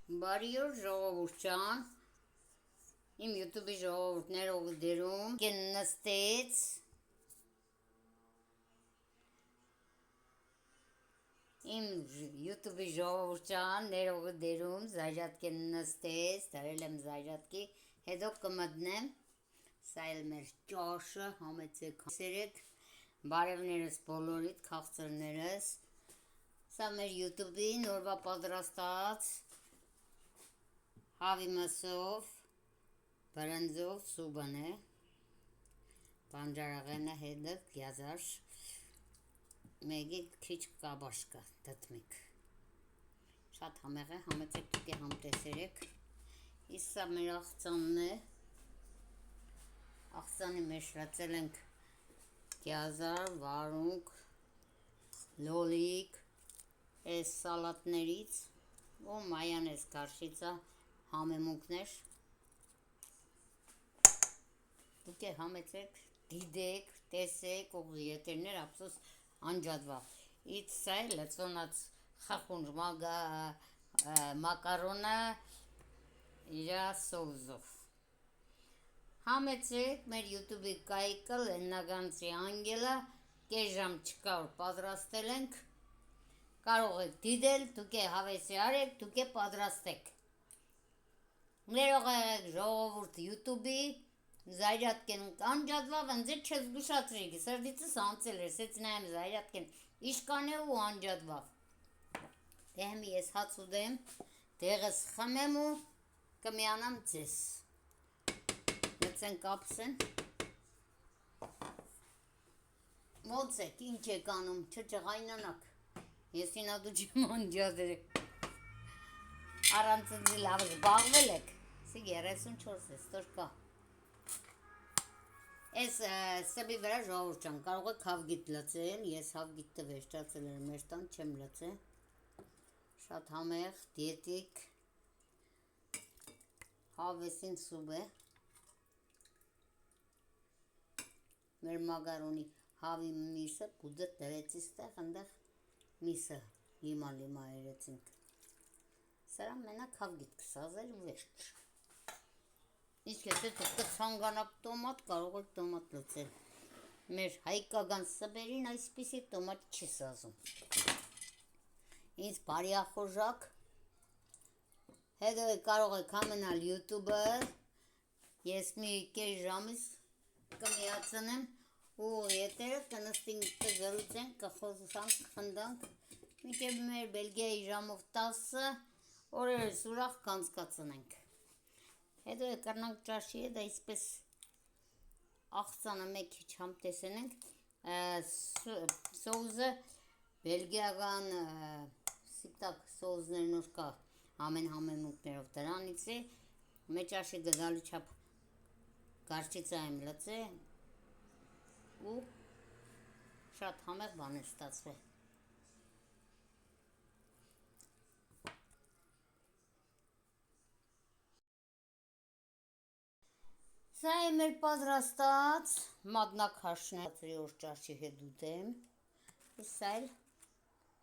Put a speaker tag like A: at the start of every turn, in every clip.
A: Բարի օր ժողովուրդ ջան, իմ YouTube-ի ժողովուրդներով դերում նստեց իմ YouTube-ի ժողովուրդ ջան, ներողը դերում զայրատկե նստեց, դարել եմ զայրատկի, հետո կմտնեմ, սա էլ մեր ճաշը, համեցեք սերեք, բարևներս բոլորիդ, քաղցրներս, սա մեր YouTube-ի նորվա պատրաստած հավի մսով, բրնձով սուբն է, բանջարեղենը հետը գյազար, մեկի քիչ կաբաշկա դտմիկ, շատ համեղ է, համեցեք տուկի համտեսերեք, իսկ սա մեր աղցանն է, աղցանի մեջ շրացել ենք գյազար, վարունգ, լոլիկ, այս սալատներից ու մայանեզ կարշիցա համեմունքներ, դուք է համեցեք, դիդեք, տեսեք, ուղղի եթերներ, ապսոս անջադվա, իծ սա է լծոնած խախունջ մակարոնը իրա սովզով, համեցեք, մեր YouTube-ի կայքը լեննագանցի անգելը, կես ժամ չկա որ պատրաստել ենք, կարող եք դիդել, դուք է հավեսի արեք, դուք է պատրաստեք, ներող եղեք ժողովուրդ YouTube-ի, զայրատկեն անջատվավ, ընձեր չես գուշացրիք, սրդիցս անցել էր, սեծ նայեմ զայրատկեն, իշկան է ու անջատվավ, դեհմի ես հաց ուդեմ, դեղս խմեմ ու կմյանամ ձեզ, մծեն կապսեն, ոնց եք, ինչ եք անում, չճղայնանակ, ես ինադու չեմ անջատրեք, առանցնձի լավ զբաղվել եք, սի 34 է, ստոր կա, ես սբի վրա ժողովուրդ ջան, կարող եք հավգիտ լծել, ես հավգիտը վերջացել էր մեր տան, չեմ լծել, շատ համեղ, դիետիկ, հավեսին սուբ է, մեր մագարոնի հավի միսը, կուդը տրեցի ստեղ, ընդեղ միսը լիմա երեցինք, սրա մենակ հավգիտ կսազել վերջ, իսկ եթե դուք կցանկանաք տոմատ, կարող եք տոմատ լծել, մեր հայկական սբերին այսպիսի տոմատ չի սազում, ինձ բարյախոժակ, հետո կարող եք համենալ YouTube-ը, ես մի կես ժամից կմիացնեմ ու եթերը կնստինք կգրուցենք, կխոսանք, կխնդանք, մինչև մեր Բելգիայի ժամով 10-ը օրերս ուրախ կանցկացնենք, հետո կրնանք ճաշի հետ այսպես աղցանը մեկ քիչ համտեսենենք, սոուզը բելգիական սիպտակ սոուզներն որ կա ամեն համեմունքներով դրանից է, մեր ճաշի գզալի չապ գարչիցա եմ լծե ու շատ համեղ բան է ստացվել, սա է մեր պատրաստած մատնաքաշն է, ծրի որ ճաշի հետ ուտեմ, սա էլ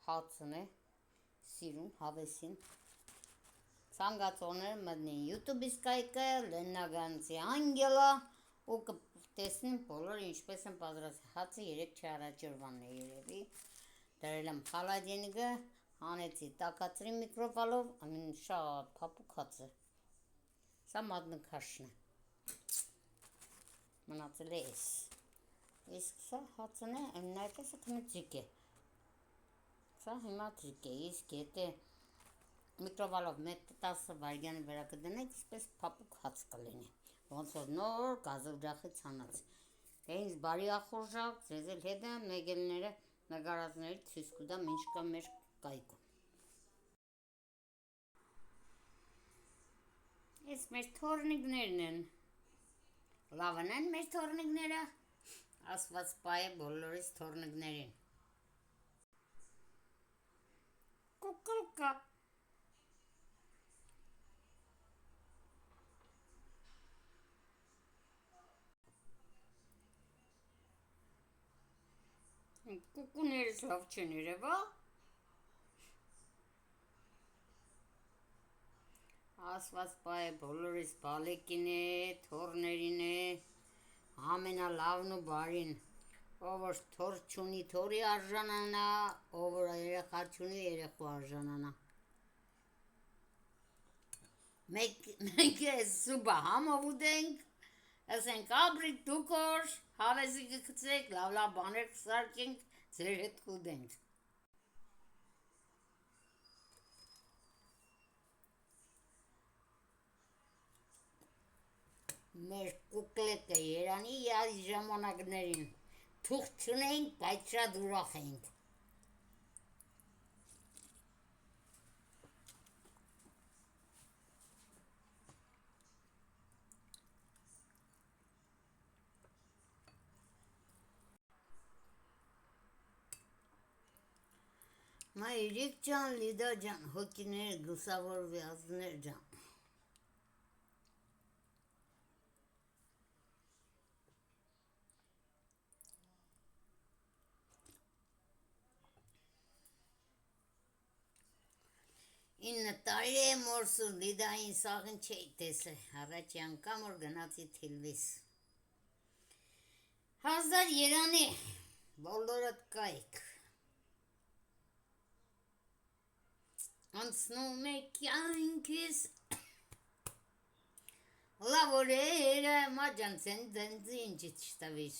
A: հացն է, սիրուն, հավեսին, ծանգացողները մտնին YouTube-իս կայքը, լեննագանցի անգելա ու կտեսնին բոլոր ինչպես են պատրաստ, հացը 3 չարաջորվան է երևի, դրել եմ խալադինգը, հանեցի տակացրի միկրովալով, շատ փապուկ հացը, սա մատնաքաշն է, մնացել է ես, իսկ սա հացն է, նայտեսը կնը ձիկ է, սա հիմա ձիկ է, իսկ եթե միկրովալով 1-10 վարգյանի վրա կդնեք, իսպես փապուկ հաց կլինի, ոնց որ նոր գազով ջախից հանած, ինձ բարի ախորժակ, ձեզ էլ հետը մեգելները նգարածների ցույց կտամ ինչ կա մեր կայքում, ես մեր թորնիկներն են, լավն են մեր թորնիկները, ասված պայ է բոլորիս թորնիկներին, կուկուկա, կուկուներս լավ չեն երևա, Աստված պահե բոլորիս բալեկին է, թորներին է, ամենալավն ու բարին, ով որ թոր չունի թորի արժանանա, ով որ երեխա չունի երեխու արժանանա։ Մենք ես սուբա համով ուտենք, ասենք ապրիկ դուքոր, հավեսի կգցեք, լավ բաներ կսարքենք, ձեր հետ կուտենք։ Մեր կուկլետը երանի ժամանակներին թուղթ չունենք, բայց շատ ուրախ ենք։ Մայրիկ ջան, Լիդա ջան, հոգիներ, գուսավոր վիազներ ջան։ Ինը տարի է մորսու Լիդային սաղին չէի տեսել, առաջի անգամ որ գնացի Թիլվիս։ Հազար երանի, բոլորդ կայք։ Անցնում է կյանքիս լավ օրերը, մաջանցեն դենձի ինջի չտավիր,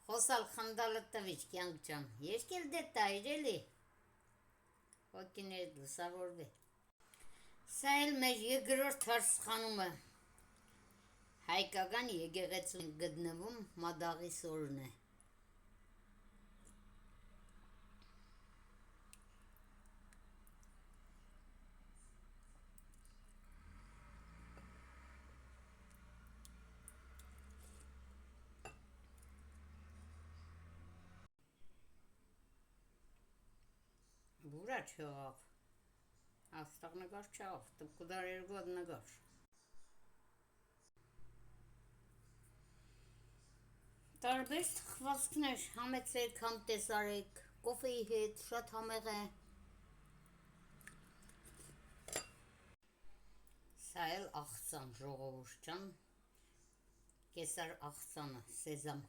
A: խոսալ խնդալը տավիր կյանք ջան, երկել դե տայր էլի, հոգիներ լուսավորվե։ Սա էլ մեր երկրորդ հարսխանումը, հայկական եկեղեցու գտնվում մադաղի սորն է։ Բուրա չեղավ, աստաղ նգար չեղավ, տպկուդար երգոդ նգար։ Տարբեր թխվածքներ, համեցեք, համ տեսարեք, կոֆեի հետ, շատ համեղ է։ Սա էլ աղցան, ժողովուրդ ջան, կեսար աղցանը, սեզամ։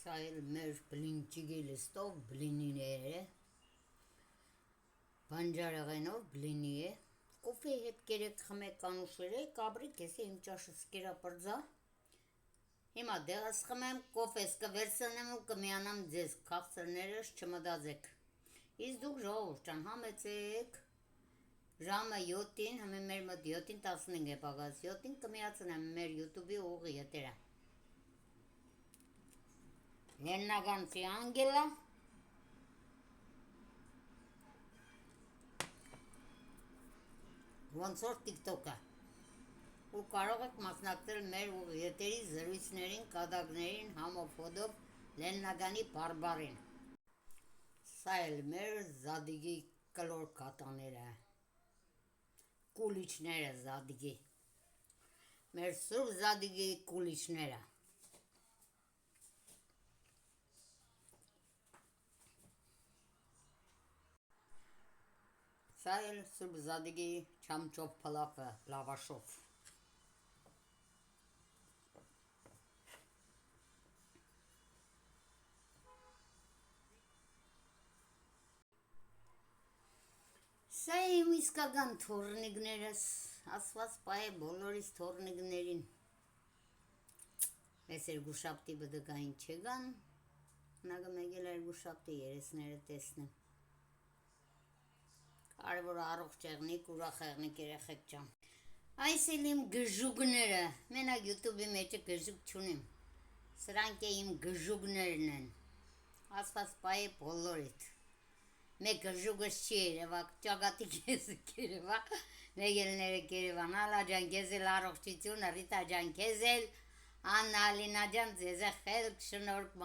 A: Սա էլ մեր բլինչիգի լստով բլինիներ է, բանջարեղենով բլինի է, կոֆեի հետ կերեք խմեք կանուշերեք, ապրիկ եսի իմ ճաշս կերա պրձա, հիմա դեղս խմեմ, կոֆես կվերցնեմ ու կմիանամ ձեզ, քաղցրներս չմտածեք, իսկ դուք ժողովուրդ ջան համեցեք, ժամը 7-ին, հմե մեր մոտ 7-ին 15 է պագաս, 7-ին կմիացնեմ մեր յութուբի ուղի ետերա։ Լեննագանցի անգելա, ոնց որ տիկտոկը, ու կարող եք մասնակցել մեր ուղիետերի զրույցներին, կատակներին, համով հոդով, Լեննագանի բարբարին։ Սա էլ մեր զադիգի կլոր կատաները, կուլիչները զադիգի, մեր սուր զադիգի կուլիչները։ Սա էլ սուրբ զադիգի չամճով պլակը լավաշով։ Սա իմ իսկական թորնիկներս, ասված պահե բոլորիս թորնիկներին։ Ես երգուշապտի բդգային չեգան, նագը մեգել երգուշապտի երեսները տեսնեմ։ Կարևոր առողջ եղնիկ, ուրախ եղնիկ երեխեք ջան։ Այս էլ իմ գժուգները, մենակ յութուբի մեջը գժուգ չունիմ, սրանք է իմ գժուգներն են, ասված պահե բոլորիդ, մեկ գժուգս չի երևա, ճագատի կեզը կերևա, մեկ елները կերևան, ալա ջան կեզ էլ առողջություն, Ռիտա ջան կեզ էլ, Աննա Ալինա ջան ձեզ է խելք շնորհք